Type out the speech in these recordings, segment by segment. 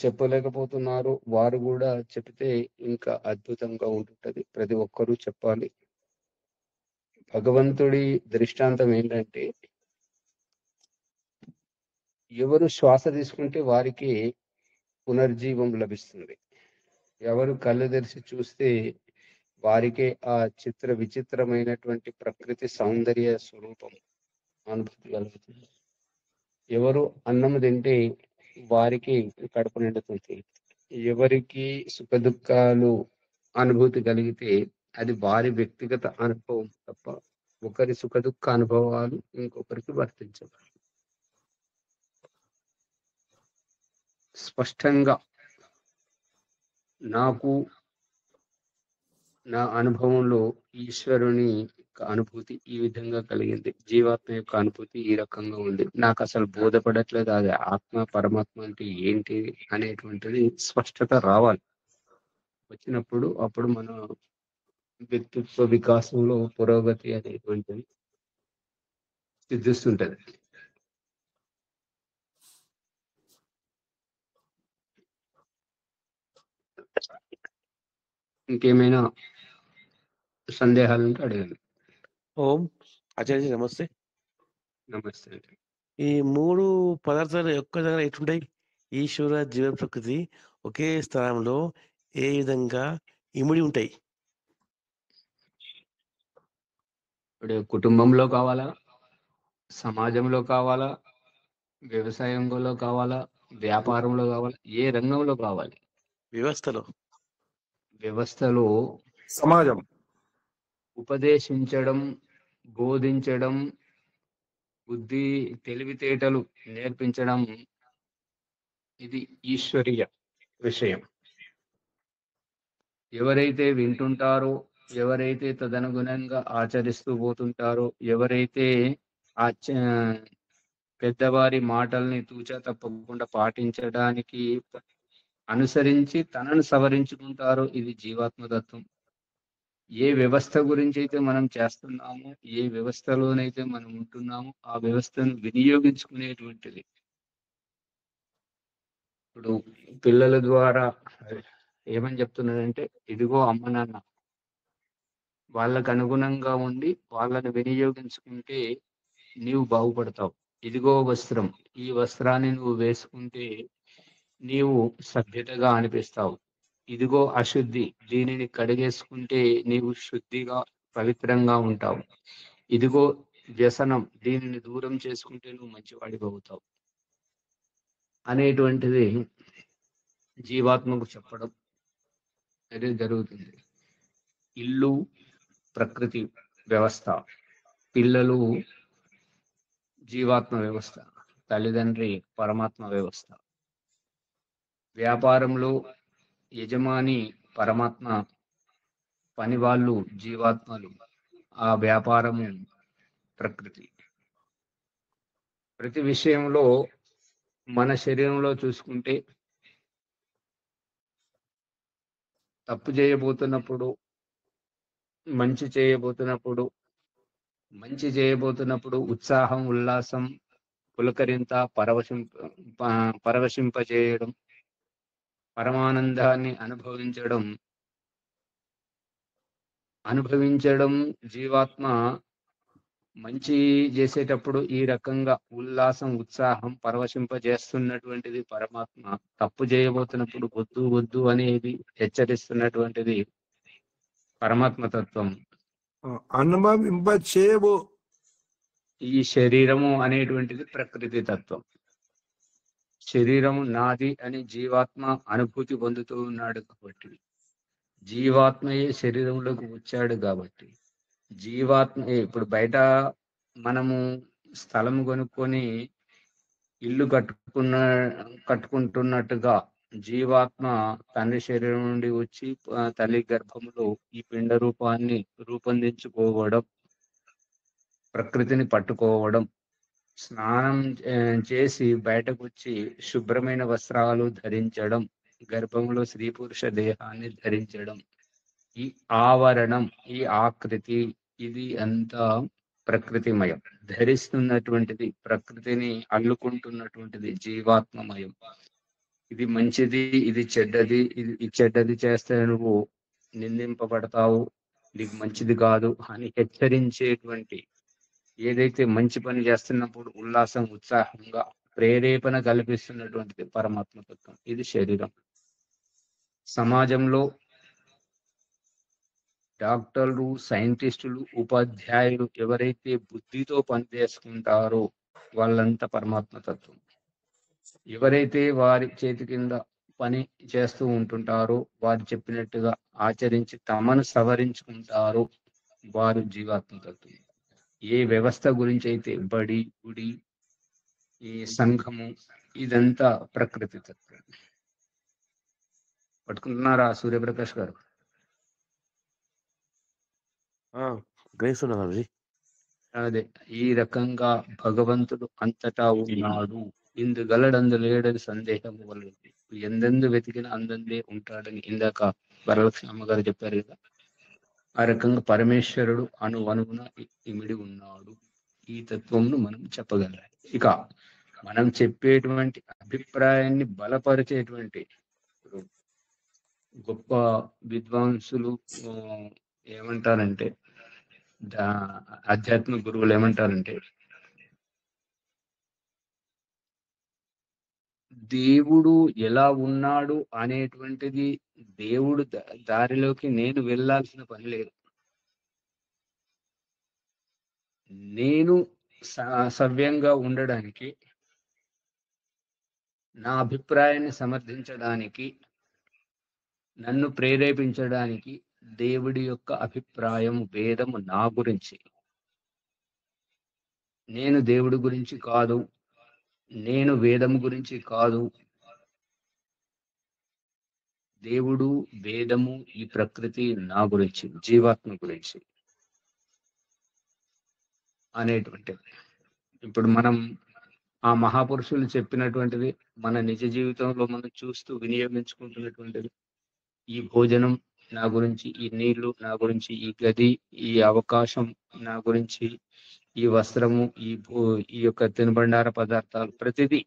చెప్పలేకపోతున్నారు. వారు గూడా చెబితే ఇంకా అద్భుతంగా ఉంటుంటది. ప్రతి ఒక్కరూ చెప్పాలి. భగవంతుడి దృష్టాంతం ఏంటంటే, ఎవరు శ్వాస తీసుకుంటే వారికి పునర్జీవం లభిస్తుంది. ఎవరు కళ్ళు తెరిచి చూస్తే వారికే ఆ విచిత్రమైనటువంటి ప్రకృతి సౌందర్య స్వరూపం అనుభూతి కలుగుతుంది. ఎవరు అన్నం తింటే వారికి కడుపు నిండుతుంది. ఎవరికి సుఖదుఖాలు అనుభూతి కలిగితే అది వారి వ్యక్తిగత అనుభవం తప్ప ఒకరి సుఖదుఖ అనుభవాలు ఇంకొకరికి వర్తించవు. స్పష్టంగా నాకు నా అనుభవంలో ఈశ్వరుని యొక్క అనుభూతి ఈ విధంగా కలిగింది. జీవాత్మ యొక్క అనుభూతి ఈ రకంగా ఉంది. నాకసలు బోధపడట్లేదు అది ఆత్మ, పరమాత్మ అంటే ఏంటి అనేటువంటిది స్పష్టత రావాలి. వచ్చినప్పుడు అప్పుడు మన వ్యక్తిత్వ వికాసంలో పురోగతి అనేటువంటిది సిద్ధిస్తుంటది. ఇంకేమైనా సందేహాలుంటే అడగండి. ఓం ఆచార్య నమస్తే. నమస్తే అండి. ఈ 3 పదార్థాలు ఒక్క దగ్గర ఎట్లుంటాయి? ఈశ్వర, జీవ, ప్రకృతి ఒకే స్థానంలో ఏ విధంగా ఇమిడి ఉంటాయి? ఇప్పుడు కుటుంబంలో కావాలా, సమాజంలో కావాలా, వ్యవసాయంలో కావాలా, వ్యాపారంలో కావాలా, ఏ రంగంలో కావాలి? వ్యవస్థలో. వ్యవస్థలో సమాజం ఉపదేశించడం, బోధించడం, బుద్ధి తెలివితేటలు నేర్పించడం ఇది ఈశ్వరీయ విషయం. ఎవరైతే వింటుంటారో, ఎవరైతే తదనుగుణంగా ఆచరిస్తూ పోతుంటారో, ఎవరైతే ఆచ పెద్దవారి మాటల్ని తూచా తప్పకుండా పాటించడానికి అనుసరించి తనను సవరించుకుంటారో ఇది జీవాత్మతత్వం. ఏ వ్యవస్థ గురించి అయితే మనం చేస్తున్నామో, ఏ వ్యవస్థలోనైతే మనం ఉంటున్నామో ఆ వ్యవస్థను వినియోగించుకునేటువంటిది. ఇప్పుడు పిల్లల ద్వారా ఏమని చెప్తున్నాడంటే, ఇదిగో అమ్మ నాన్న వాళ్ళకు అనుగుణంగా ఉండి వాళ్ళని వినియోగించుకుంటే నీవు బాగుపడతావు. ఇదిగో వస్త్రం, ఈ వస్త్రాన్ని నువ్వు వేసుకుంటే నీవు సభ్యతగా అనిపిస్తావు. ఇదిగో అశుద్ధి, దీనిని కడిగేసుకుంటే నీవు శుద్ధిగా పవిత్రంగా ఉంటావు. ఇదిగో వ్యసనం, దీనిని దూరం చేసుకుంటే నువ్వు మంచివాడిగా అవుతావు అనేటువంటిది జీవాత్మకు చెప్పడం అనేది జరుగుతుంది. ఇల్లు ప్రకృతి వ్యవస్థ, పిల్లలు జీవాత్మ వ్యవస్థ, తల్లిదండ్రి పరమాత్మ వ్యవస్థ. వ్యాపారంలో యజమాని పరమాత్మ, పని వాళ్ళు జీవాత్మలు, ఆ వ్యాపారము ప్రకృతి. ప్రతి విషయంలో మన శరీరంలో చూసుకుంటే తప్పు చేయబోతున్నప్పుడు, మంచి చేయబోతున్నప్పుడు ఉత్సాహం, ఉల్లాసం, పులకరింత, పరవశింపజేయడం, పరమానందాన్ని అనుభవించడం జీవాత్మ. మంచి చేసేటప్పుడు ఈ రకంగా ఉల్లాసం, ఉత్సాహం, పరవశింపజేస్తున్నటువంటిది పరమాత్మ. తప్పు చేయబోతున్నప్పుడు వద్దు వద్దు అనేది హెచ్చరిస్తున్నటువంటిది పరమాత్మ తత్వం. అనుభవింపచేయబో ఈ శరీరము అనేటువంటిది ప్రకృతి తత్వం. శరీరము నాది అని జీవాత్మ అనుభూతి పొందుతూ ఉన్నాడు కాబట్టి, జీవాత్మయే శరీరంలోకి వచ్చాడు కాబట్టి, జీవాత్మ ఇప్పుడు బయట మనము స్థలం కొనుక్కొని ఇల్లు కట్టుకుంటున్నట్టుగా జీవాత్మ తండ్రి శరీరం నుండి వచ్చి తల్లి గర్భములో ఈ పిండ రూపాన్ని రూపొందించుకోవడం, ప్రకృతిని పట్టుకోవడం, స్నానం చేసి బయటకు వచ్చి శుభ్రమైన వస్త్రాలు ధరించడం, గర్భంలో స్త్రీ పురుష దేహాన్ని ధరించడం, ఈ ఆవరణం, ఈ ఆకృతి, ఇది అంతా ప్రకృతిమయం. ధరిస్తున్నటువంటిది, ప్రకృతిని అల్లుకుంటున్నటువంటిది జీవాత్మమయం. ఇది మంచిది, ఇది చెడ్డది, ఇది చెడ్డది చేస్తే నువ్వు నిందింపబడతావు, నీకు మంచిది కాదు అని హెచ్చరించేటువంటి, ఏదైతే మంచి పని చేస్తున్నప్పుడు ఉల్లాసం ఉత్సాహంగా ప్రేరేపణ కల్పిస్తున్నటువంటిది పరమాత్మ తత్వం. ఇది శరీరం. సమాజంలో డాక్టర్లు, సైంటిస్టులు, ఉపాధ్యాయులు ఎవరైతే బుద్ధితో పనిచేసుకుంటారో వాళ్ళంతా పరమాత్మ తత్వం. ఎవరైతే వారి చేతి కింద పని చేస్తూ ఉంటుంటారో, వారు చెప్పినట్టుగా ఆచరించి తమను సవరించుకుంటారో వారు జీవాత్మ తత్వం. ఏ వ్యవస్థ గురించి అయితే బడి, గుడి, ఈ సంఘము, ఇదంతా ప్రకృతి తత్వం. పట్టుకుంటున్నారా సూర్యప్రకాష్ గారు? గ్రహిస్తున్నా స్వామిజీ. అదే ఈ రకంగా భగవంతుడు అంతటా ఉన్నాడు, ఇందుగలడందు లేడని సందేహము వలదు, ఎందెందు వెతికిన అందందే ఉంటాడని ఇందాక వరలక్ష్మి గారు చెప్పారు కదా. ఆ రకంగా పరమేశ్వరుడు అణువణువున ఇమిడి ఉన్నాడు. ఈ తత్వంను మనం చెప్పగలం. ఇక మనం చెప్పేటువంటి అభిప్రాయాన్ని బలపరిచేటువంటి గొప్ప విద్వాంసులు ఏమంటారంటే, ఆధ్యాత్మిక గురువులు ఏమంటారంటే, దేవుడు ఎలా ఉన్నాడు అనేటువంటిది దేవుడు దారిలోకి నేను వెళ్ళాల్సిన పని లేదు. నేను సవ్యంగా ఉండడానికి, నా అభిప్రాయాన్ని సమర్థించడానికి, నన్ను ప్రేరేపించడానికి దేవుడి యొక్క అభిప్రాయం, వేదము నా గురించి. నేను దేవుడి గురించి కాదు, నేను వేదము గురించి కాదు. దేవుడు, వేదము, ఈ ప్రకృతి నా గురించి, జీవాత్మ గురించి అనేటువంటిది. ఇప్పుడు మనం ఆ మహాపురుషులు చెప్పినటువంటిది మన నిజ జీవితంలో మనం చూస్తూ వినియోగించుకుంటున్నటువంటిది. ఈ భోజనం నా గురించి, ఈ నీళ్లు నా గురించి, ఈ గది, ఈ అవకాశం నా గురించి, ఈ వస్త్రము, ఈ యొక్క తినుబండార పదార్థాలు, ప్రతిదీ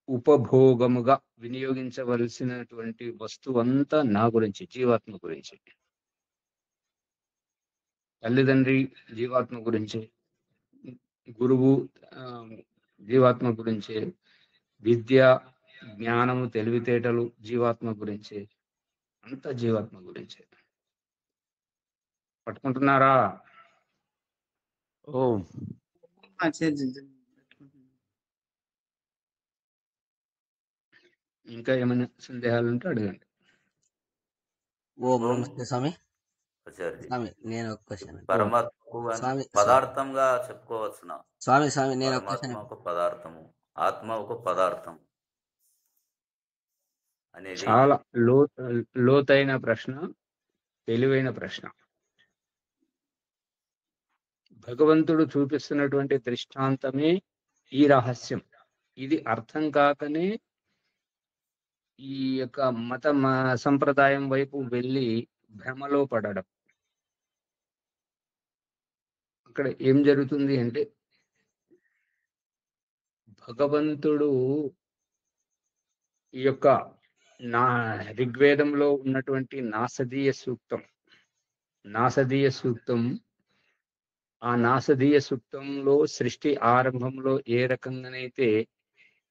ఉపభోగముగా వినియోగించవలసినటువంటి వస్తువంతా నా గురించి, జీవాత్మ గురించి. తల్లిదండ్రి జీవాత్మ గురించి, గురువు జీవాత్మ గురించి, విద్య, జ్ఞానము, తెలివితేటలు జీవాత్మ గురించి, అంత జీవాత్మ గురించి. పట్టుకుంటున్నారా? ఓం. ఇంకా ఏమైనా సందేహాలు ఉంటే అడగండి. ఓం నమస్తే స్వామి. స్వామి నేను ఒక క్వశ్చన్. పరమాత్మకు స్వామి పదార్థంగా చెప్పుకోవచ్చునా? స్వామి నేను ఒక క్వశ్చన్. పరమాత్మ ఒక పదార్థము, ఆత్మ ఒక పదార్థం అనేది చాలా లోతైన ప్రశ్న, తెలివైన ప్రశ్న. భగవంతుడు చూపిస్తున్నటువంటి దృష్టాంతమే ఈ రహస్యం. ఇది అర్థం కాకనే ఈ యొక్క మత సంప్రదాయం వైపు వెళ్ళి భ్రమలో పడడం. అక్కడ ఏం జరుగుతుంది అంటే, భగవంతుడు ఈ యొక్క ఋగ్వేదంలో ఉన్నటువంటి నాసదీయ సూక్తం, ఆ నాసదీయ సూక్తంలో సృష్టి ఆరంభంలో ఏ రకంగానైతే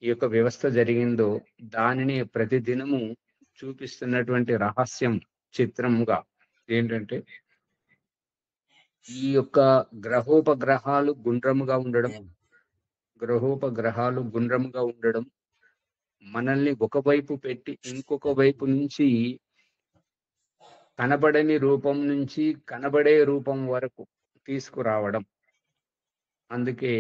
ఈ యొక్క వ్యవస్థ జరిగిందో దానిని ప్రతిదినము చూపిస్తున్నటువంటి రహస్యం చిత్రంగా ఏంటంటే, ఈ యొక్క గ్రహోపగ్రహాలు గుండ్రముగా ఉండడం, మనల్ని ఒకవైపు పెట్టి ఇంకొక వైపు నుంచి కనబడని రూపం నుంచి కనబడే రూపం వరకు తీసుకురావడం. అందుకే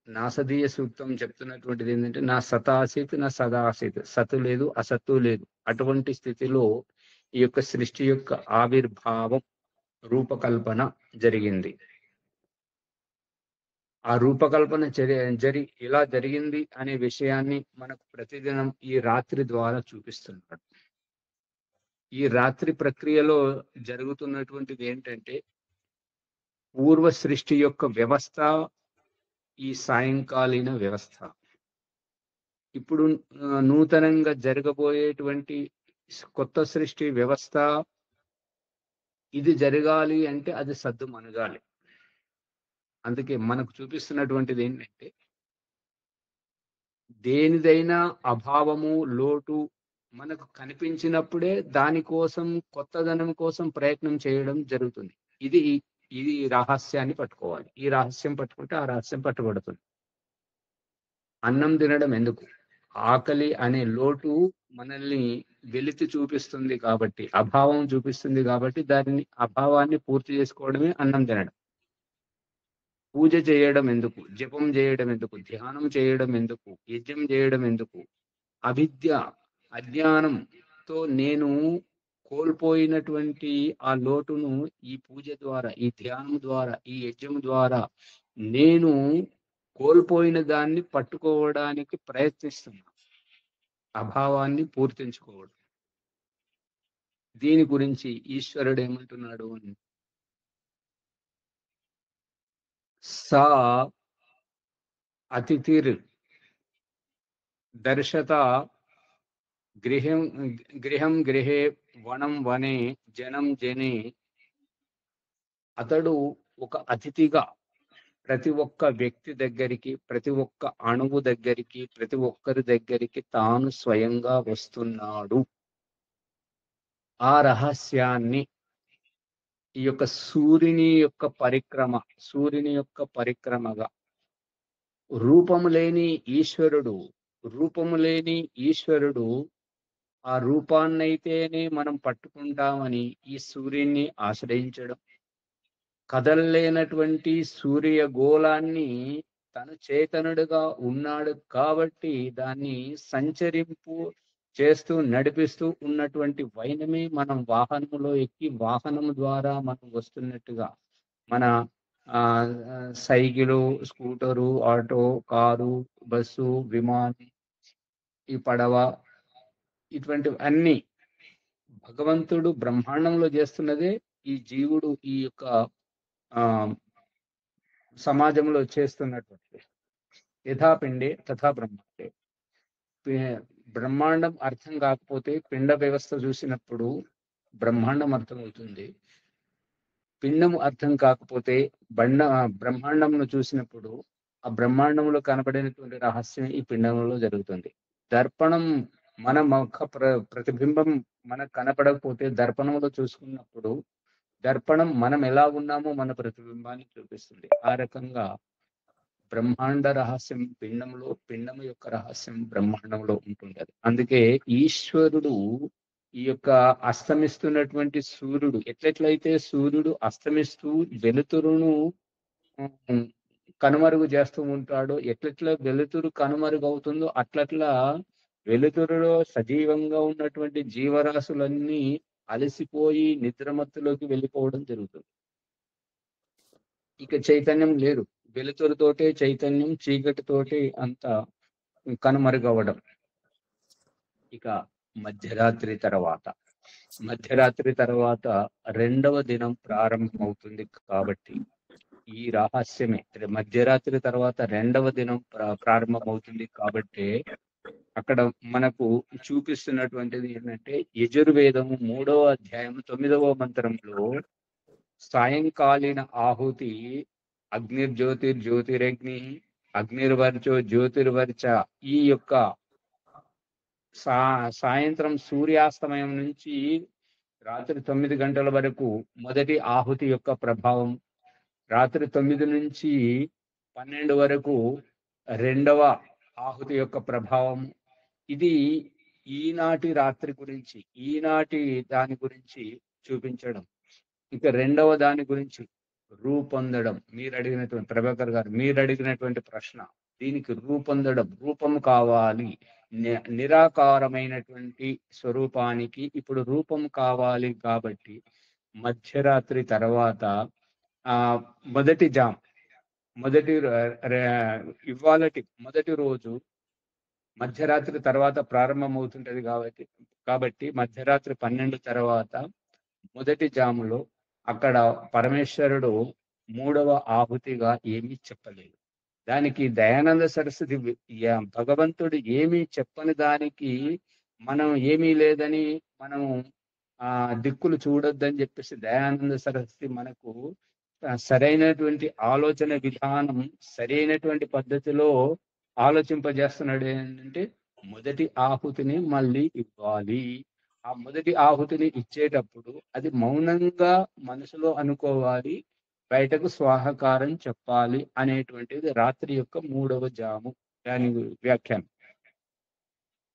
నాసదీయ సూక్తం చెప్తున్నటువంటిది ఏంటంటే, నా సతాసిత్ నా సదాసిత్, సతు లేదు అసత్తు లేదు. అటువంటి స్థితిలో ఈ యొక్క సృష్టి యొక్క ఆవిర్భావం, రూపకల్పన జరిగింది. ఆ రూపకల్పన ఇలా జరిగింది అనే విషయాన్ని మనకు ప్రతిదినం ఈ రాత్రి ద్వారా చూపిస్తున్నాడు. ఈ రాత్రి ప్రక్రియలో జరుగుతున్నటువంటిది ఏంటంటే, పూర్వ సృష్టి యొక్క వ్యవస్థ, ఈ సాయంకాలీన వ్యవస్థ. ఇప్పుడు నూతనంగా జరగబోయేటువంటి కొత్త సృష్టి వ్యవస్థ ఇది జరగాలి అంటే అది సద్దు మనగాలి. అందుకే మనకు చూపిస్తున్నటువంటిది ఏంటంటే దేనిదైనా అభావము, లోటు మనకు కనిపించినప్పుడే దానికోసం కొత్తదనం కోసం ప్రయత్నం చేయడం జరుగుతుంది. ఇది ఇది రహస్యాన్ని పట్టుకోవాలి. ఈ రహస్యం పట్టుకుంటే ఆ రహస్యం పట్టుబడుతుంది. అన్నం తినడం ఎందుకు? ఆకలి అనే లోటు మనల్ని వెలితి చూపిస్తుంది కాబట్టి, అభావం చూపిస్తుంది కాబట్టి దాన్ని అభావాన్ని పూర్తి చేసుకోవడమే అన్నం తినడం. పూజ చేయడం ఎందుకు? జపం చేయడం ఎందుకు? ధ్యానం చేయడం ఎందుకు? యజ్ఞం చేయడం ఎందుకు? అవిద్య, అజ్ఞానంతో నేను కోల్పోయినటువంటి ఆ లోటును ఈ పూజ ద్వారా, ఈ ధ్యానం ద్వారా, ఈ యజ్ఞం ద్వారా నేను కోల్పోయిన దాన్ని పట్టుకోవడానికి ప్రయత్నిస్తున్నా. అభావాన్ని పూర్తించుకోవడం. దీని గురించి ఈశ్వరుడు ఏమంటున్నాడు అని, సా అతిథిర్ దర్శత గృహం గృహం గృహే వనం వనే జనం జనే. అతడు ఒక అతిథిగా ప్రతి ఒక్క వ్యక్తి దగ్గరికి, ప్రతి ఒక్క అణువు దగ్గరికి, ప్రతి ఒక్కరి దగ్గరికి తాను స్వయంగా వస్తున్నాడు. ఆ రహస్యాన్ని ఈ యొక్క సూర్యుని యొక్క పరిక్రమగా రూపము లేని ఈశ్వరుడు ఆ రూపాన్నైతేనే మనం పట్టుకుంటామని ఈ సూర్యుని ఆశ్రయించడం, కదలలేనటువంటి సూర్యగోళాన్ని తను చేతనుడుగా ఉన్నాడు కాబట్టి దాన్ని సంచరింపు చేస్తూ నడిపిస్తూ ఉన్నటువంటి వైనమే మనం వాహనంలో ఎక్కి వాహనం ద్వారా మనం వస్తున్నట్టుగా మన cycle, scooter, auto, car, bus, విమానం, ఈ పడవ, ఇటువంటివి అన్ని భగవంతుడు బ్రహ్మాండంలో చేస్తున్నదే ఈ జీవుడు ఈ యొక్క సమాజంలో చేస్తున్నటువంటి యథాపిండే తథా బ్రహ్మాండే. బ్రహ్మాండం అర్థం కాకపోతే పిండ వ్యవస్థ చూసినప్పుడు బ్రహ్మాండం అర్థమవుతుంది. పిండం అర్థం కాకపోతే బ్రహ్మాండంను చూసినప్పుడు ఆ బ్రహ్మాండంలో కనబడినటువంటి రహస్యం ఈ పిండంలో జరుగుతుంది. దర్పణం మన ముఖ ప్రతిబింబం మనకు కనపడకపోతే దర్పణంలో చూసుకున్నప్పుడు దర్పణం మనం ఎలా ఉన్నామో మన ప్రతిబింబాన్ని చూపిస్తుంది. ఆ రకంగా బ్రహ్మాండ రహస్యం పిండంలో, పిండం యొక్క రహస్యం బ్రహ్మాండంలో ఉంటుంటది. అందుకే ఈశ్వరుడు ఈ యొక్క అస్తమిస్తున్నటువంటి సూర్యుడు ఎట్లెట్లయితే సూర్యుడు అస్తమిస్తూ వెలుతురును కనుమరుగు చేస్తూ ఉంటాడో, ఎట్లెట్లా వెలుతురు కనుమరుగు అవుతుందో అట్లట్లా వెలుతురులో సజీవంగా ఉన్నటువంటి జీవరాశులన్నీ అలసిపోయి నిద్రమత్తులోకి వెళ్ళిపోవడం జరుగుతుంది. ఇక చైతన్యం లేదు. వెలుతురుతోటే చైతన్యం, చీకటితోటే అంత కనుమరుగవడం. ఇక మధ్యరాత్రి తర్వాత రెండవ దినం ప్రారంభమవుతుంది కాబట్టి ఈ రహస్యమే మధ్యరాత్రి తర్వాత రెండవ దినం ప్రారంభమవుతుంది కాబట్టి అక్కడ మనకు చూపిస్తున్నటువంటిది ఏంటంటే యజుర్వేదము 3వ అధ్యాయం 9వ మంత్రంలో సాయంకాలీన ఆహుతి అగ్నిర్జ్యోతిర్జ్యోతిరగ్ని అగ్నిర్వర్చో జ్యోతిర్వర్చ. ఈ యొక్క సాయంత్రం సూర్యాస్తమయం నుంచి రాత్రి 9 గంటల వరకు మొదటి ఆహుతి యొక్క ప్రభావం, రాత్రి 9 నుంచి 12 వరకు రెండవ ఆహుతి యొక్క ప్రభావం. ఇది ఈనాటి రాత్రి గురించి, ఈనాటి దాని గురించి చూపించడం. ఇక రెండవ దాని గురించి రూపొందడం. ప్రభాకర్ గారు మీరు అడిగినటువంటి ప్రశ్న, దీనికి రూపొందడం, రూపం కావాలి. నిరాకారమైనటువంటి స్వరూపానికి ఇప్పుడు రూపం కావాలి కాబట్టి మధ్యరాత్రి తర్వాత మొదటి రోజు మధ్యరాత్రి తర్వాత ప్రారంభమవుతుంటది కాబట్టి మధ్యరాత్రి 12 తర్వాత మొదటి జాములో అక్కడ పరమేశ్వరుడు 3వ ఆహుతిగా ఏమీ చెప్పలేదు. దానికి దయానంద సరస్వతి భగవంతుడు ఏమీ చెప్పని దానికి మనం ఏమీ లేదని మనం దిక్కులు చూడొద్దని చెప్పేసి దయానంద సరస్వతి మనకు సరైనటువంటి ఆలోచన విధానం సరైనటువంటి పద్ధతిలో ఆలోచింపజేస్తున్నాడు. ఏంటంటే మొదటి ఆహుతిని మళ్ళీ ఇవ్వాలి. ఆ మొదటి ఆహుతిని ఇచ్చేటప్పుడు అది మౌనంగా మనసులో అనుకోవాలి, బయటకు స్వాహకారం చెప్పాలి అనేటువంటిది రాత్రి యొక్క 3వ జాము. దాని వ్యాఖ్యానం.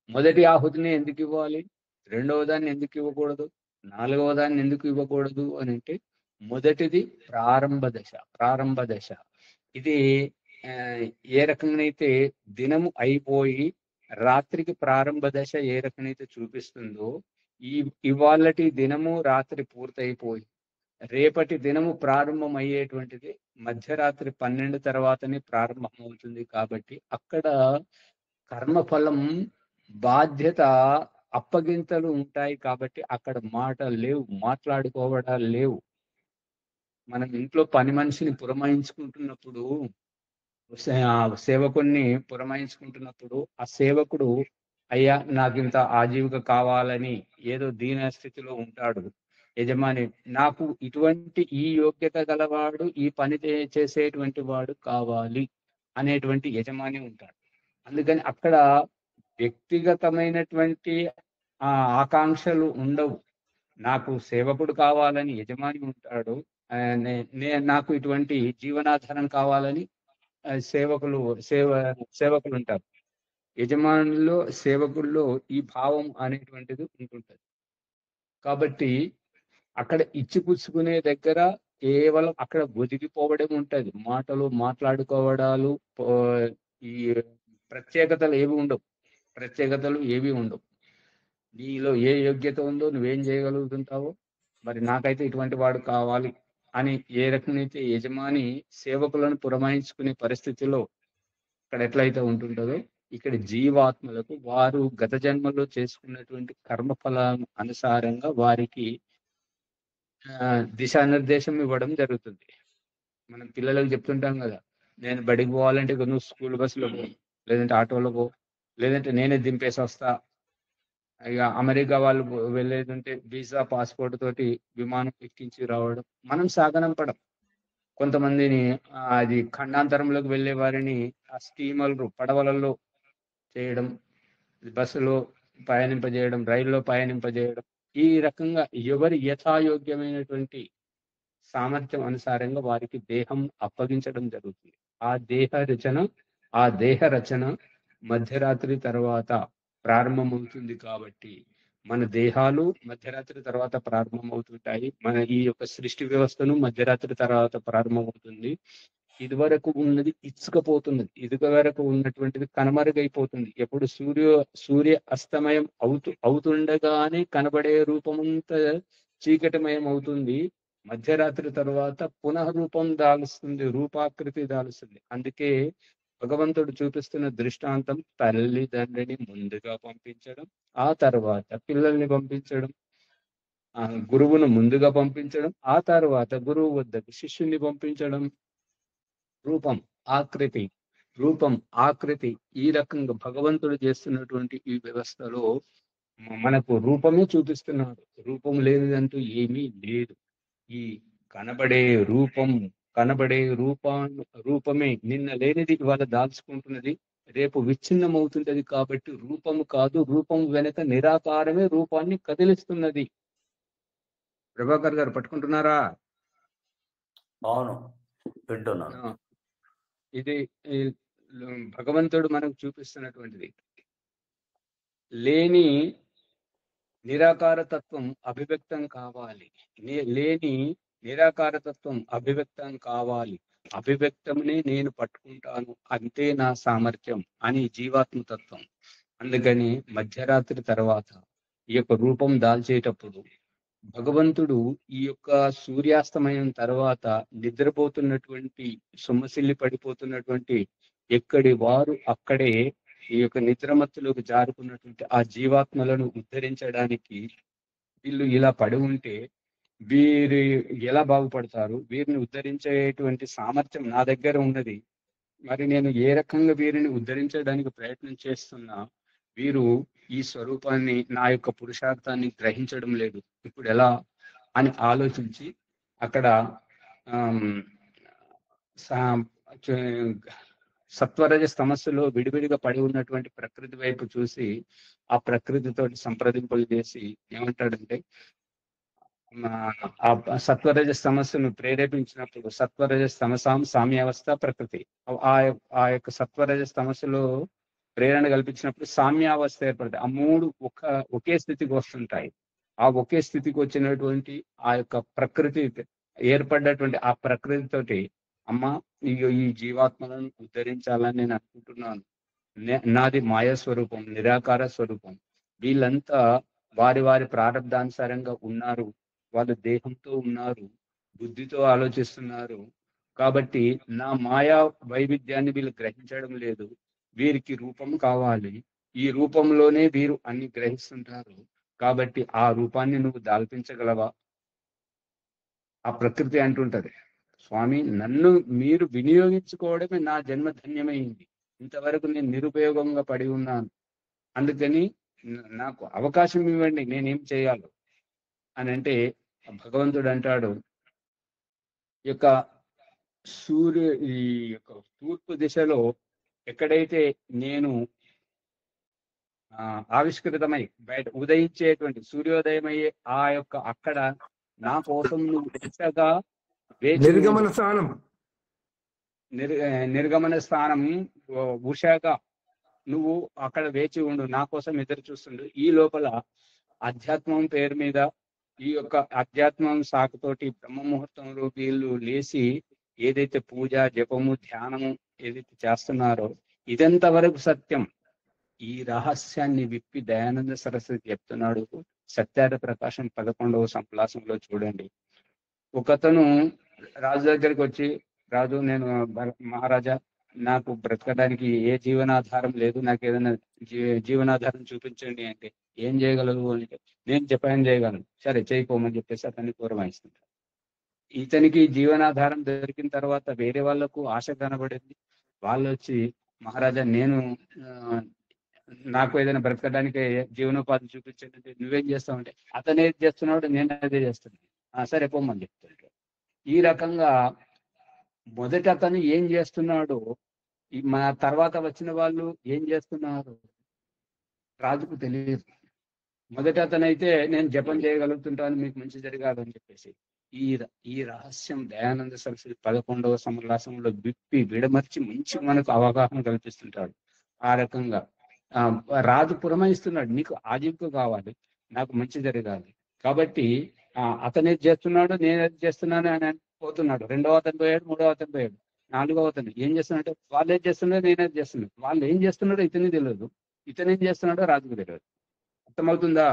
మొదటి ఆహుతిని ఎందుకు ఇవ్వాలి, రెండవ దాన్ని ఎందుకు ఇవ్వకూడదు, నాలుగవ దాన్ని ఎందుకు ఇవ్వకూడదు అని అంటే మొదటిది ప్రారంభ దశ. ఇది ఏ రకంగానైతే దినము అయిపోయి రాత్రికి ప్రారంభ దశ ఏ రకంగానైతే చూపిస్తుందో, ఇవాళటి దినము రాత్రి పూర్తయిపోయి రేపటి దినము ప్రారంభం అయ్యేటువంటిది మధ్యరాత్రి 12 తర్వాతనే ప్రారంభం అవుతుంది. కాబట్టి అక్కడ కర్మఫలం బాధ్యత అప్పగింతలు ఉంటాయి. కాబట్టి అక్కడ మాటలు లేవు, మాట్లాడుకోవడాలు లేవు. మనం ఇంట్లో పని మనిషిని పురమాయించుకుంటున్నప్పుడు, సేవకుణ్ణి పురమాయించుకుంటున్నప్పుడు ఆ సేవకుడు అయ్యా నాకు ఇంత ఆజీవిక కావాలని ఏదో దీన స్థితిలో ఉంటాడు. యజమాని నాకు ఇటువంటి ఈ యోగ్యత గలవాడు, ఈ పని చేసేటువంటి వాడు కావాలి అనేటువంటి యజమాని ఉంటాడు. అందుకని అక్కడ వ్యక్తిగతమైనటువంటి ఆకాంక్షలు ఉండవు. నాకు సేవకుడు కావాలని యజమాని ఉంటాడు. నాకు ఇటువంటి జీవనాధారం కావాలని సేవకులు ఉంటారు. యజమానుల్లో సేవకుల్లో ఈ భావం అనేటువంటిది ఉంటుంటది. కాబట్టి అక్కడ ఇచ్చిపుచ్చుకునే దగ్గర కేవలం అక్కడ ఒదిగిపోవడం ఉంటది. మాట్లాడుకోవడాలు, ఈ ప్రత్యేకతలు ఏవి ఉండవు. నీలో ఏ యోగ్యత ఉందో, నువ్వేం చేయగలుగుతుంటావో, మరి నాకైతే ఇటువంటి వాడు కావాలి అని ఏ రకమైతే యజమాని సేవకులను పురమాయించుకునే పరిస్థితిలో ఇక్కడ ఎట్లయితే ఉంటుంటుందో, ఇక్కడ జీవాత్మలకు వారు గత జన్మలో చేసుకున్నటువంటి కర్మఫలం అనుసారంగా వారికి దిశానిర్దేశం ఇవ్వడం జరుగుతుంది. మనం పిల్లలకు చెప్తుంటాం కదా, నేను బడికి పోవాలంటే నువ్వు స్కూల్ బస్సులో పో, లేదంటే ఆటోలో పో, లేదంటే నేనే దింపేసి వస్తా. ఇక అమెరికా వాళ్ళు వెళ్ళేదంటే వీసా పాస్పోర్ట్ తోటి విమానం ఎక్కించి రావడం. మనం సాగనంపడం. కొంతమందిని అది ఖండాంతరంలోకి వెళ్ళే వారిని ఆ స్టీమర్లు, పడవలలో చేయడం, బస్సులో పయనింపజేయడం, రైల్లో పయనింపజేయడం. ఈ రకంగా ఎవరి యథాయోగ్యమైనటువంటి సామర్థ్యం అనుసారంగా వారికి దేహం అప్పగించడం జరుగుతుంది. ఆ దేహ రచన మధ్యరాత్రి తర్వాత ప్రారంభమవుతుంది. కాబట్టి మన దేహాలు మధ్యరాత్రి తర్వాత ప్రారంభమవుతుంటాయి. మన ఈ యొక్క సృష్టి వ్యవస్థను మధ్యరాత్రి తర్వాత ప్రారంభమవుతుంది. ఇదివరకు ఉన్నది ఇచ్చుకపోతున్నది, ఇదివరకు ఉన్నటువంటిది కనుమరుగైపోతుంది. ఎప్పుడు సూర్య అస్తమయం అవుతుండగానే కనబడే రూపమంతా చీకటిమయం అవుతుంది. మధ్యరాత్రి తర్వాత పునః రూపం దాలుస్తుంది, రూపాకృతి దాలుస్తుంది. అందుకే భగవంతుడు చూపిస్తున్న దృష్టాంతం తల్లిదండ్రిని ముందుగా పంపించడం, ఆ తర్వాత పిల్లల్ని పంపించడం, గురువును ముందుగా పంపించడం, ఆ తర్వాత గురువు వద్దకు శిష్యుని పంపించడం. రూపం ఆకృతి ఈ రకంగా భగవంతుడు చేస్తున్నటువంటి ఈ వ్యవస్థలో మనకు రూపమే చూపిస్తున్నాడు. రూపం లేనిదంటూ ఏమీ లేదు. ఈ కనబడే రూపమే నిన్న లేనిది ఇవాళ దాల్చుకుంటున్నది, రేపు విచ్ఛిన్నమవుతుంటది. కాబట్టి రూపము కాదు, రూపం వెనక నిరాకారమే రూపాన్ని కదిలిస్తున్నది. ప్రభాకర్ గారు పట్టుకుంటున్నారా? అవును, వింటున్నాను. ఇది భగవంతుడు మనకు చూపిస్తున్నటువంటిది. లేని నిరాకారతత్వం అభివ్యక్తం కావాలి, లేని నిరాకారతత్వం అభివ్యక్తం కావాలి. అభివ్యక్తంనే నేను పట్టుకుంటాను, అంతే నా సామర్థ్యం అని జీవాత్మతత్వం. అందుకని మధ్యరాత్రి తర్వాత ఈ యొక్క రూపం దాల్చేటప్పుడు భగవంతుడు ఈ యొక్క సూర్యాస్తమయం తర్వాత నిద్రపోతున్నటువంటి, సొమ్మసిల్లి పడిపోతున్నటువంటి ఎక్కడి వారు అక్కడే ఈ యొక్క నిద్రమత్తులోకి జారుకున్నటువంటి ఆ జీవాత్మలను ఉద్ధరించడానికి వీళ్ళు ఇలా పడి ఉంటే వీరు ఎలా బాగుపడతారు? వీరిని ఉద్ధరించేటువంటి సామర్థ్యం నా దగ్గర ఉన్నది. మరి నేను ఏ రకంగా వీరిని ఉద్ధరించడానికి ప్రయత్నం చేస్తున్నా, వీరు ఈ స్వరూపాన్ని, నా యొక్క పురుషార్థాన్ని గ్రహించడం లేదు. ఇప్పుడు ఎలా అని ఆలోచించి అక్కడ సత్వరజ సమస్యలో విడివిడిగా పడి ఉన్నటువంటి ప్రకృతి వైపు చూసి ఆ ప్రకృతితో సంప్రదింపులు చేసి ఏమంటాడంటే, ఆ సత్వరజ సమస్యను ప్రేరేపించినప్పుడు సత్వరజ సమసాం సామ్యావస్థ ప్రకృతి, ఆ యొక్క సత్వరజ సమస్యలో ప్రేరణ కల్పించినప్పుడు సామ్యావస్థ ఏర్పడుతుంది. ఆ మూడు ఒకే స్థితికి వస్తుంటాయి. ఆ ఒకే స్థితికి వచ్చినటువంటి ఆ యొక్క ప్రకృతి ఏర్పడ్డటువంటి ఆ ప్రకృతితోటి, అమ్మ ఈ జీవాత్మలను ఉద్ధరించాలని నేను అనుకుంటున్నాను, నాది మాయా స్వరూపం, నిరాకార స్వరూపం, వీళ్ళంతా వారి వారి ప్రారంధానుసారంగా ఉన్నారు, వాళ్ళు దేహంతో ఉన్నారు, బుద్ధితో ఆలోచిస్తున్నారు, కాబట్టి నా మాయా వైవిధ్యాన్ని వీళ్ళు గ్రహించడం లేదు, వీరికి రూపం కావాలి, ఈ రూపంలోనే వీరు అన్ని గ్రహిస్తుంటారు, కాబట్టి ఆ రూపాన్ని నువ్వు దాల్పించగలవా? ఆ ప్రకృతి అంటుంటది, స్వామి నన్ను మీరు వినియోగించుకోవడమే నా జన్మ ధన్యమైంది, ఇంతవరకు నేను నిరుపయోగంగా పడి ఉన్నాను, అందుకని నాకు అవకాశం ఇవ్వండి, నేనేం చేయాలి అని అంటే భగవంతుడు అంటాడు, ఈ యొక్క తూర్పు దిశలో ఎక్కడైతే నేను ఆవిష్కృతమై బయట ఉదయించేటువంటి సూర్యోదయమయ్యే ఆ యొక్క అక్కడ నా కోసం నువ్వు ఉషగా వేచి నిర్గమన స్థానం నిర్గమన స్థానం ఉషగా నువ్వు అక్కడ వేచి ఉండు, నా కోసం ఎదురు చూస్తుండు. ఈ లోపల అధ్యాత్మం పేరు మీద ఈ యొక్క అధ్యాత్మం సాకుతోటి బ్రహ్మ ముహూర్తంలో వీళ్ళు లేచి ఏదైతే పూజ జపము ధ్యానము ఏదైతే చేస్తున్నారో ఇదంత వరకు సత్యం. ఈ రహస్యాన్ని విప్పి దయానంద సరస్వతి చెప్తున్నాడు. సత్యార్థ ప్రకాశం 11వ సంప్లాసంలో చూడండి. ఒకతను రాజు దగ్గరికి వచ్చి, రాజు నేను మహారాజా నాకు బ్రతకడానికి ఏ జీవనాధారం లేదు, నాకు ఏదైనా జీవనాధారం చూపించండి అంటే, ఏం చేయగలరు అంటే, నేను జపాన్ చేయగలను, సరే చేయకోమని చెప్పేసి అతన్ని పూర్వహిస్తుంటాడు. ఇతనికి జీవనాధారం దొరికిన తర్వాత వేరే వాళ్లకు ఆశ కనబడింది. వాళ్ళు వచ్చి, మహారాజా నేను నాకు ఏదైనా బ్రతకడానికి జీవనోపాధి చూపించండి, నువ్వేం చేస్తావంటే, అతను ఏది చేస్తున్నాడు నేను అదే చేస్తున్నాను, సరే పోమని చెప్తాడు. ఈ రకంగా మొదట అతను ఏం చేస్తున్నాడు, మన తర్వాత వచ్చిన వాళ్ళు ఏం చేస్తున్నారు రాజుకు తెలియదు. మొదట అతనైతే నేను జపం చేయగలుగుతుంటాను, మీకు మంచి జరగాలని చెప్పేసి ఈ రహస్యం దయానంద సరస్వతి 11వ సమలాసంలో విప్పి విడమర్చి మంచి మనకు అవగాహన కల్పిస్తుంటాడు. ఆ రకంగా రాజు పురమాయిస్తున్నాడు, నీకు ఆజింపు కావాలి, నాకు మంచి జరగాలి, కాబట్టి అతనే చేస్తున్నాడు నేనేది చేస్తున్నాను అని పోతున్నాడు. 2వ అతను పోయాడు, 3వ అతను పోయాడు, 4వ అతను ఏం చేస్తున్నాడంటే, వాళ్ళు ఏది చేస్తున్నాడో నేనేది చేస్తున్నాడు, వాళ్ళు ఏం చేస్తున్నాడో ఇతనే తెలియదు, ఇతను ఏం చేస్తున్నాడో రాజుకు తెలియదు. అర్థమవుతుందా?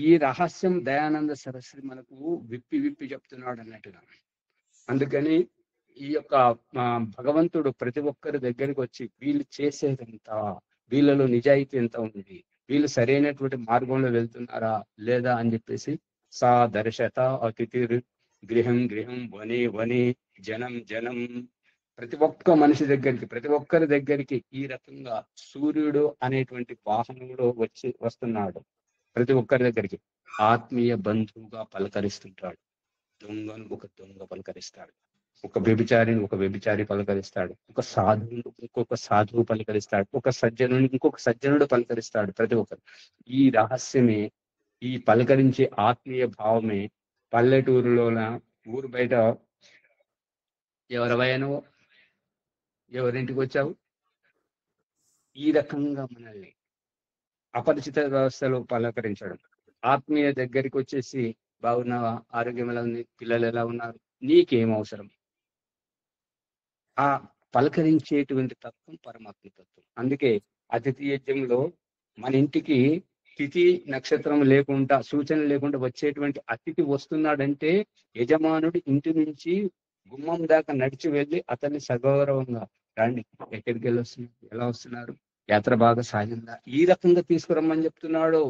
ఈ రహస్యం దయానంద సరస్వతి మనకు విప్పి చెప్తున్నాడు అన్నట్టుగా. అందుకని ఈ యొక్క భగవంతుడు ప్రతి ఒక్కరి దగ్గరికి వచ్చి వీళ్ళు చేసేదంత, వీళ్ళలో నిజాయితీ ఎంత ఉంది, వీళ్ళు సరైనటువంటి మార్గంలో వెళ్తున్నారా లేదా అని చెప్పేసి సా దర్శత అతిథి గృహం వనే జనం ప్రతి ఒక్క మనిషి దగ్గరికి, ప్రతి ఒక్కరి దగ్గరికి ఈ రకంగా సూర్యుడు అనేటువంటి వాహనంలో వస్తున్నాడు. ప్రతి ఒక్కరి దగ్గరికి ఆత్మీయ బంధువుగా పలకరిస్తుంటాడు. దొంగను ఒక దొంగ పలకరిస్తాడు, ఒక వ్యభిచారిని ఒక వ్యభిచారి పలకరిస్తాడు, ఒక సాధువును ఇంకొక సాధువు పలకరిస్తాడు, ఒక సజ్జనుని ఇంకొక సజ్జనుడు పలకరిస్తాడు. ప్రతి ఒక్కరు ఈ రహస్యమే, ఈ పలకరించే ఆత్మీయ భావమే పల్లెటూరులోన ఊరు బయట ఎవరివైనా ఎవరింటికి వచ్చావు, ఈ రకంగా మనల్ని అపరిచిత వ్యవస్థలో పలకరించడం. ఆత్మీయ దగ్గరికి వచ్చేసి, బాగున్నావా, ఆరోగ్యం ఎలా ఉంది, పిల్లలు ఎలా ఉన్నారు, నీకేం అవసరం, ఆ పలకరించేటువంటి తత్వం పరమాత్మ తత్వం. అందుకే అతిథి యజ్ఞంలో మన ఇంటికి తిథి నక్షత్రం లేకుండా సూచన లేకుండా వచ్చేటువంటి అతిథి వస్తున్నాడంటే యజమానుడు ఇంటి నుంచి గుమ్మం దాకా నడిచి వెళ్ళి అతన్ని సగౌరవంగా, రండి, ఎక్కడికి వెళ్ళి వస్తున్నారు, ఎలా వస్తున్నారు, యాత్ర బాగా సాగిందా, ఈ రకంగా తీసుకురమ్మని చెప్తున్నాడు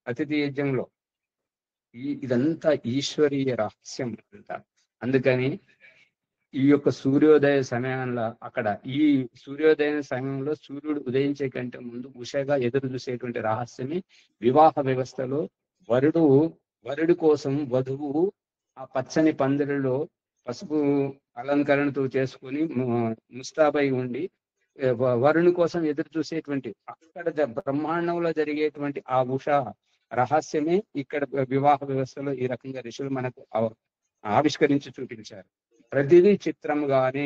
అతిథి యజ్ఞంలో. ఇదంతా ఈశ్వరీయ రహస్యం అంతా. అందుకని ఈ యొక్క సూర్యోదయ సమయంలో అక్కడ ఈ సూర్యోదయ సమయంలో సూర్యుడు ఉదయించే కంటే ముందు ఉషగా ఎదురు చూసేటువంటి రహస్యమే వివాహ వ్యవస్థలో వరుడి కోసం వధువు ఆ పచ్చని పందిరిలో పసుపు అలంకరణతో చేసుకుని ముస్తాబై ఉండి వరుని కోసం ఎదురు చూసేటువంటి అక్కడ బ్రహ్మాండంలో జరిగేటువంటి ఆ ఉష రహస్యమే ఇక్కడ వివాహ వ్యవస్థలో ఈ రకంగా ఋషులు మనకు ఆవిష్కరించి చూపించారు. ప్రతిదీ చిత్రంగానే,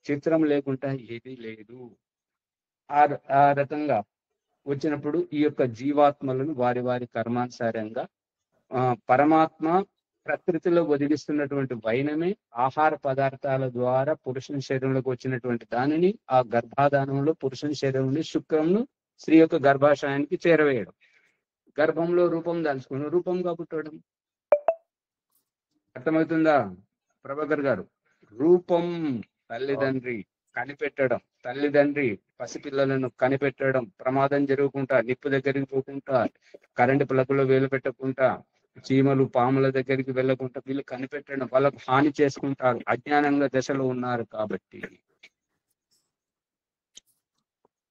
చిత్రం లేకుండా ఏదీ లేదు. ఆ రకంగా వచ్చినప్పుడు ఈ యొక్క జీవాత్మలను వారి వారి కర్మానుసారంగా పరమాత్మ ప్రకృతిలో వదిలిస్తున్నటువంటి వైనమే ఆహార పదార్థాల ద్వారా పురుషుని శరీరంలోకి వచ్చినటువంటి దానిని ఆ గర్భాధానంలో పురుషుని శరీరంలో శుక్రంను స్త్రీ యొక్క గర్భాశయానికి చేరవేయడం, గర్భంలో రూపం దాల్చుకుని రూపంగా పుట్టడం. అర్థమవుతుందా ప్రభాకర్ గారు? రూపం తల్లిదండ్రి కనిపెట్టడం, తల్లిదండ్రి పసిపిల్లలను కనిపెట్టడం, ప్రమాదం జరగకుండా, నిప్పు దగ్గరికి పోకుండా, కరెంటు ప్లగ్లో వేలు పెట్టకుండా, చీమలు పాముల దగ్గరికి వెళ్ళకుండా వీళ్ళు కనిపెట్టడం, వాళ్ళకు హాని చేసుకుంటారు, అజ్ఞానంగా దశలో ఉన్నారు కాబట్టి.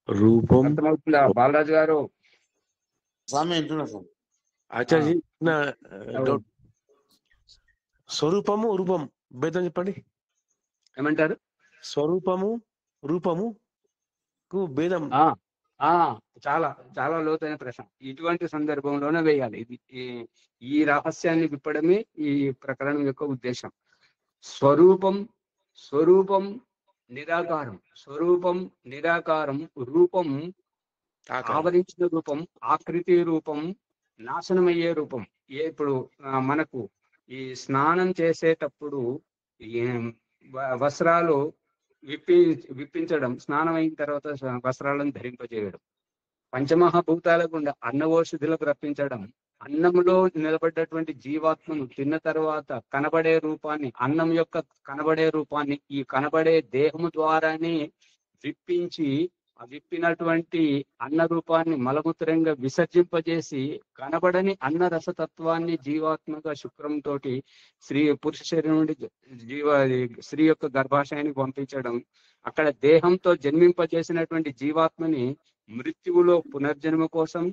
రూపం అర్థమవుతుందా బాలరాజు గారు? ఆచార్య స్వరూపము రూపం భేదం చెప్పండి. ఏమంటారు? స్వరూపము రూపము భేదం. చాలా చాలా లోతైన ప్రశ్న. ఇటువంటి సందర్భంలోనే వేయాలి. ఇది ఈ రహస్యాన్ని విప్పడమే ఈ ప్రకరణం యొక్క ఉద్దేశం. స్వరూపం నిరాకారం, స్వరూపం నిరాకారం, రూపం ఆవరించిన రూపం, ఆకృతి రూపం, నాశనమయ్యే రూపం. ఇప్పుడు మనకు ఈ స్నానం చేసేటప్పుడు వస్త్రాలు విప్పించడం, స్నానం అయిన తర్వాత వస్త్రాలను ధరింపజేయడం, పంచమహాభూతాల గుండా అన్నవోషధులకు రప్పించడం, అన్నంలో నిలబడ్డటువంటి జీవాత్మను తిన్న తర్వాత కనబడే రూపాన్ని, అన్నం యొక్క కనబడే రూపాన్ని ఈ కనబడే దేహము ద్వారానే విప్పించి ఆ విప్పినటువంటి అన్న రూపాన్ని మలమూత్రంగా విసర్జింపజేసి కనబడని అన్న రసతత్వాన్ని జీవాత్మగా శుక్రంతో పురుష శరీరం నుండి స్త్రీ యొక్క గర్భాశయానికి పంపించడం, అక్కడ దేహంతో జన్మింపజేసినటువంటి జీవాత్మని మృత్యువులో పునర్జన్మ కోసం,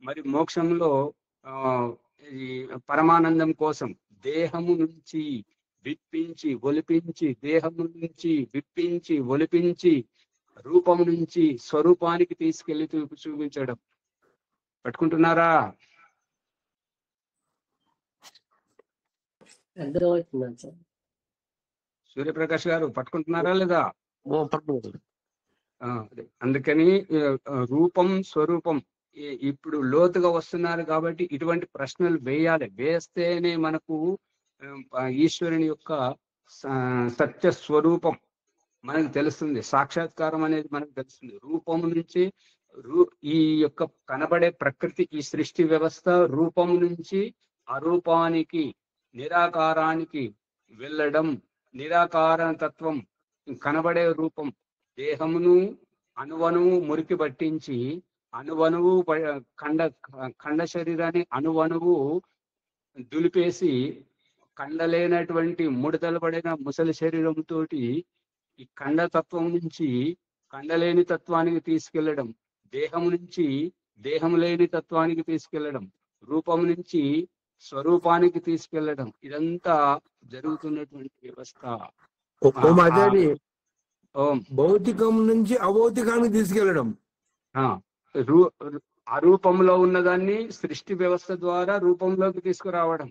మరి మోక్షంలో ఈ పరమానందం కోసం దేహము నుంచి విప్పించి ఒలిపించి, దేహము నుంచి విప్పించి ఒలిపించి రూపం నుంచి స్వరూపానికి తీసుకెళ్లి చూపించడం. పట్టుకుంటున్నారా? సూర్యప్రకాష్ గారు పట్టుకుంటున్నారా లేదా? అందుకని రూపం స్వరూపం ఇప్పుడు లోతుగా వస్తున్నారు కాబట్టి ఇటువంటి ప్రశ్నలు వేయాలి. వేస్తేనే మనకు ఈశ్వరుని యొక్క సత్య స్వరూపం మనకు తెలుస్తుంది, సాక్షాత్కారం అనేది మనకు తెలుస్తుంది. రూపం నుంచి ఈ యొక్క కనబడే ప్రకృతి, ఈ సృష్టి వ్యవస్థ రూపం నుంచి అరూపానికి నిరాకారానికి వెళ్ళడం, నిరాకార తత్వం కనబడే రూపం దేహమును అణువణువు మురికి పట్టించి అణువణువు ఖండ శరీరాన్ని అణువణువు దులిపేసి కండలేనటువంటి ముడతలు పడిన ముసలి శరీరంతో ఈ ఖండతత్వం నుంచి ఖండలేని తత్వానికి తీసుకెళ్లడం, దేహం నుంచి దేహం లేని తత్వానికి తీసుకెళ్లడం, రూపం నుంచి స్వరూపానికి తీసుకెళ్లడం, ఇదంతా జరుగుతున్నటువంటి వ్యవస్థ. భౌతికం నుంచి అభౌతికానికి తీసుకెళ్లడం, అరూపంలో ఉన్నదాన్ని సృష్టి వ్యవస్థ ద్వారా రూపంలోకి తీసుకురావడం,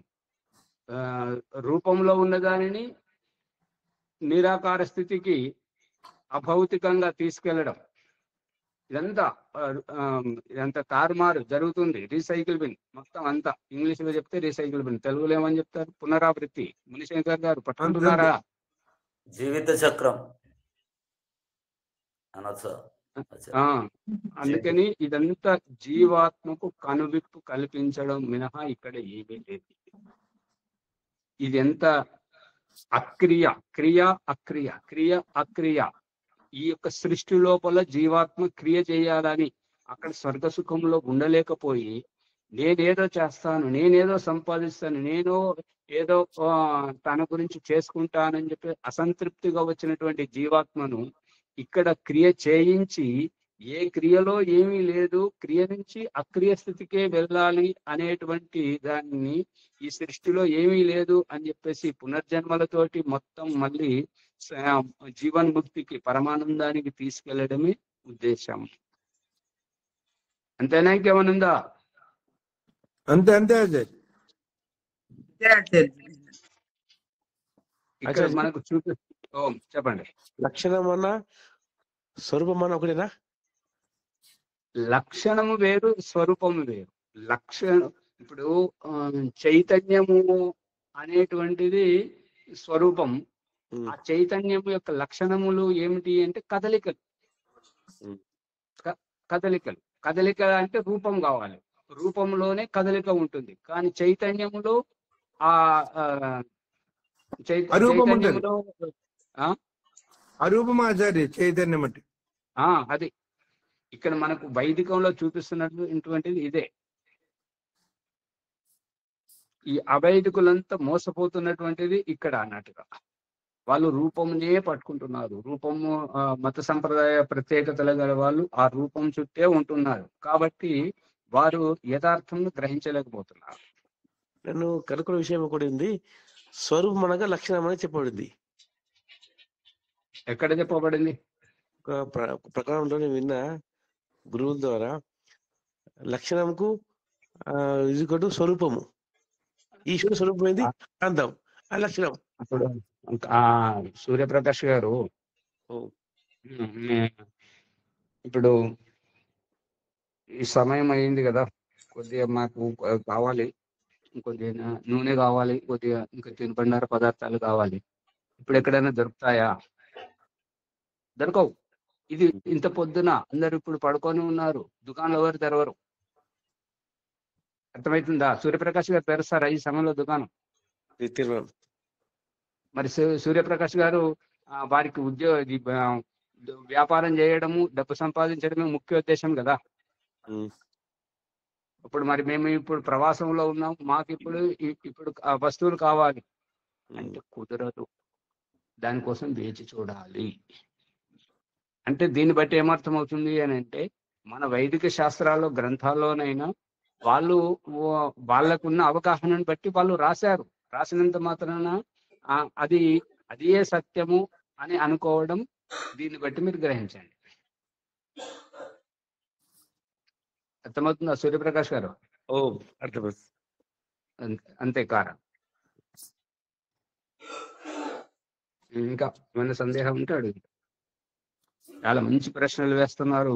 రూపంలో ఉన్నదానిని నిరాకార స్థితికి అభౌతికంగా తీసుకెళ్లడం, ఇదంతా తారుమారు జరుగుతుంది. రీసైకిల్ బిన్ మొత్తం అంతా ఇంగ్లీష్ లో చెప్తే రీసైకిల్ బిన్, తెలుగులో ఏమని చెప్తారు? పునరావృత్తి. మునిశంకర్ గారు పట్టుకుంటున్నారా? జీవిత చక్రం. అందుకని ఇదంతా జీవాత్మకు కనువిప్పు కల్పించడం మినహా ఇక్కడ ఏమీ లేదు. ఇది ఎంత అక్రియ, క్రియ అక్రియ, క్రియ అక్రియ. ఈ యొక్క సృష్టి లోపల జీవాత్మ క్రియ చేయాలని అక్కడ స్వర్గ సుఖంలో ఉండలేకపోయి నేనేదో చేస్తాను, నేనేదో సంపాదిస్తాను, నేను ఏదో తన గురించి చేసుకుంటానని చెప్పి అసంతృప్తిగా వచ్చినటువంటి జీవాత్మను ఇక్కడ క్రియ చేయించి, ఏ క్రియలో ఏమీ లేదు, క్రియ నుంచి అక్రియ స్థితికే వెళ్ళాలి అనేటువంటి దాన్ని, ఈ సృష్టిలో ఏమీ లేదు అని చెప్పేసి పునర్జన్మలతోటి మొత్తం మళ్ళీ జీవన్ముక్తికి, పరమానందానికి తీసుకెళ్లడమే ఉద్దేశం. అంతేనా, ఇంకేమనుందా? అంతే అంతే అజయ్. ఇక్కడ మనకు చెప్పండి. లక్షణం అన్న స్వరూపం అన్న ఒకటేనా? లక్షణము వేరు, స్వరూపము వేరు. ఇప్పుడు చైతన్యము అనేటువంటిది స్వరూపం. ఆ చైతన్యము యొక్క లక్షణములు ఏమిటి అంటే కదలికలు. కదలికలు అంటే రూపం కావాలి, రూపంలోనే కదలిక ఉంటుంది. కానీ చైతన్యములో చైతన్యములో అరూపం ఆచార్య చైతన్యం అంటే అది ఇక్కడ మనకు వైదికంలో చూపిస్తున్నటువంటిది ఇదే. ఈ అవైదికులంతా మోసపోతున్నటువంటిది ఇక్కడ అన్నట్టుగా. వాళ్ళు రూపమునే పట్టుకుంటున్నారు. రూపము మత సంప్రదాయ ప్రత్యేకతలు గల వాళ్ళు ఆ రూపం చుట్టే ఉంటున్నారు. కాబట్టి వారు యథార్థంను గ్రహించలేకపోతున్నారు. నన్ను కనుక్కున్న విషయం కూడా ఉంది. స్వరూపం అనగా లక్షణం అని చెప్పబడింది. ఎక్కడ చెప్పబడింది? ఒక ప్రకారంలో నేను విన్న గురువుల ద్వారా లక్షణంకు ఇది స్వరూపము. ఈశ్వర స్వరూపం ఏంది? కాంతం. ఆ లక్షణం. అప్పుడు సూర్యప్రకాష్ గారు ఇప్పుడు ఈ సమయం అయింది కదా, కొద్దిగా మాకు కావాలి, కొద్దిగా నూనె కావాలి, కొద్దిగా ఇంకా తినుబండార పదార్థాలు కావాలి. ఇప్పుడు ఎక్కడైనా దొరుకుతాయా? దొరకవు. ఇది ఇంత పొద్దున అందరు ఇప్పుడు పడుకొని ఉన్నారు, దుకాణంలో ఎవరు తెరవరు. అర్థమవుతుందా? సూర్యప్రకాష్ గారు తెరుస్తారా ఈ సమయంలో దుకాణం? మరి సూర్యప్రకాష్ గారు వారికి వ్యాపారం చేయడము, డబ్బు సంపాదించడమే ముఖ్య ఉద్దేశం కదా. ఇప్పుడు మరి మేము ఇప్పుడు ప్రవాసంలో ఉన్నాం, మాకు ఇప్పుడు వస్తువులు కావాలి అంటే కుదరదు. దానికోసం వేచి చూడాలి. అంటే దీన్ని బట్టి ఏమర్థం అవుతుంది అని అంటే, మన వైదిక శాస్త్రాల్లో గ్రంథాల్లోనైనా వాళ్ళకున్న అవగాహనను బట్టి వాళ్ళు రాశారు. రాసినంత మాత్రాన అదే సత్యము అని అనుకోవడం, దీన్ని బట్టి మీరు గ్రహించండి. అర్థమవుతుందా సూర్యప్రకాష్ గారు? అంతే కారణం. ఇంకా ఏమైనా సందేహం ఉంటే అడుగు. చాలా మంచి ప్రశ్నలు వేస్తున్నారు.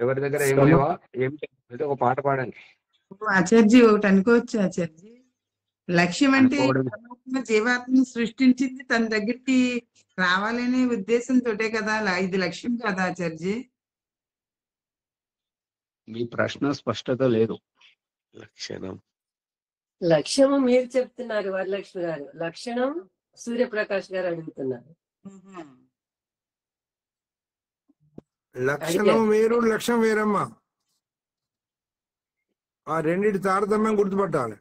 ఎవరి దగ్గర ఏం లేవా? ఏమిటి ఒక పాట పాడండి. ఆచార్జీ ఒకటి అనుకోవచ్చు ఆచార్జీ. లక్ష్యం అంటే జీవాత్మని సృష్టించింది తన దగ్గరికి రావాలనే ఉద్దేశంతోటే కదా, ఇది లక్ష్యం కదా ఆచార్జీ? మీ ప్రశ్న స్పష్టత లేదు. లక్ష్యము మీరు చెప్తున్నారు వరలక్ష్మి గారు, లక్షణం సూర్యప్రకాష్ గారు అడుగుతున్నారు. లక్షణం వేరు, లక్ష్యం వేరమ్మా. ఆ రెండింటి తారతమ్యం గుర్తుపట్టాలి.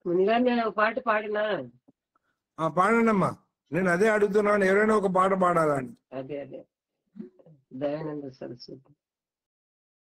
ముందుగా నేను ఒక పాట పాడినా? పాడండి అమ్మా. నేను అదే అడుగుతున్నాను, ఎవరైనా ఒక పాట పాడాలని. అదే దయానంద సరస్వతి.